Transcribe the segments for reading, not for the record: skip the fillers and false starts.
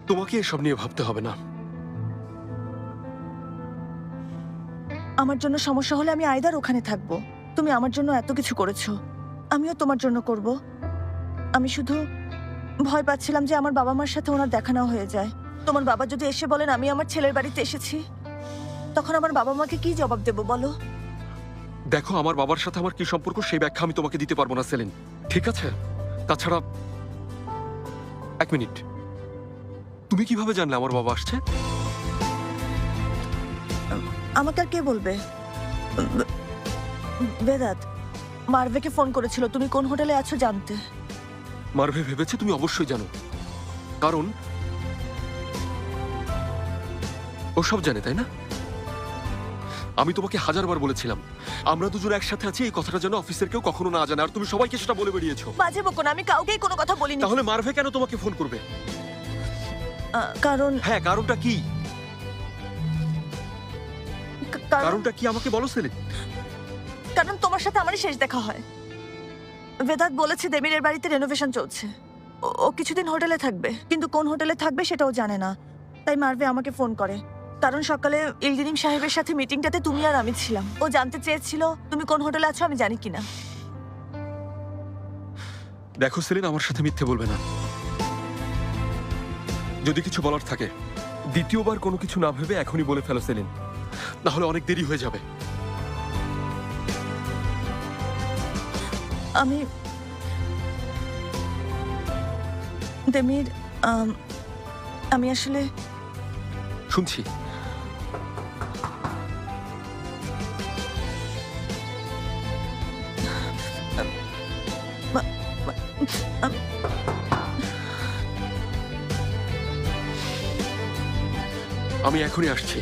তোমাকে এসব নিয়ে ভাবতে হবে না। আমার জন্য সমস্যা হলে আমি আয়দার ওখানে থাকবো। তুমি আমার জন্য এত কিছু করেছো, আমিও তোমার জন্য করব। আমি শুধু ভয় পাচ্ছিলাম যে আমার বাবা মার সাথে ওনার দেখা না হয়ে যায়। তোমার বাবা যদি এসে বলেন আমি আমার ছেলের বাড়িতে এসেছি, তখন আমার বাবা মাকে কি জবাব দেবো বলো? দেখো, আমার বাবার সাথে আমার কি সম্পর্ক সেই ব্যাখ্যা আমি তোমাকে দিতে পারবো না সেলিন, ঠিক আছে? তাছাড়া এক মিনিট, তুমি কিভাবে জানলে আমার বাবা আসছে? আমাকে আর কে বলবে? বেদাত মারভেকে ফোন করেছিল তুমি কোন হোটেলে আছো জানতে। মারভে ভেবেছে তুমি অবশ্যই জানো, কারণ ও সব জানে, তাই না? আমি তোমাকে হাজারবার বলেছিলাম আমরা দুজন একসাথে আছি, এই কথাটা যেন অফিসের কেউ কখনো না জানে, আর তুমি সবাইকে সেটা বলে বেরিয়েছো। বাজে বকো না, আমি কাউকেই কোনো কথা বলিনি। তাহলে মারভে কেন তোমাকে ফোন করবে? কারণ হ্যাঁ, কারণটা কি? কারণ কারণটা কি আমাকে বলো সেলিন। কারণ তোমার সাথে আমারই শেষ দেখা হয়। বেদাত বলেছে দেবীরের বাড়িতে রেনোভেশন চলছে, ও কিছুদিন হোটেলে থাকবে, কিন্তু কোন হোটেলে থাকবে সেটাও জানে না। তাই মারভে আমাকে ফোন করে, কারণ সকালে ইলদিনিম সাহেবের সাথে মিটিংটাতে তুমি আর আমি ছিলাম। ও জানতে চেয়েছিল তুমি কোন হোটেলে আছো আমি জানি কিনা। দেখো সেলিন, আমার সাথে মিথ্যে বলবে না। যদি কিছু বলার থাকে দ্বিতীয়বার কোনো কিছু না ভেবে এখনই বলে ফেলো সেলিন, না হলে অনেক দেরি হয়ে যাবে। আমি দেমির আমি আসলে শুনছি। আমি এখনই আসছি।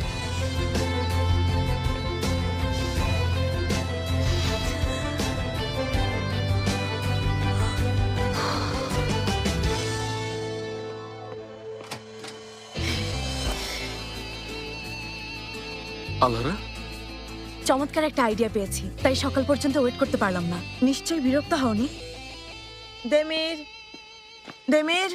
আল্লাহরা, চমৎকার একটা আইডিয়া পেয়েছি, তাই সকাল পর্যন্ত ওয়েট করতে পারলাম না। নিশ্চয়ই বিরক্ত হওনি? Demir Demir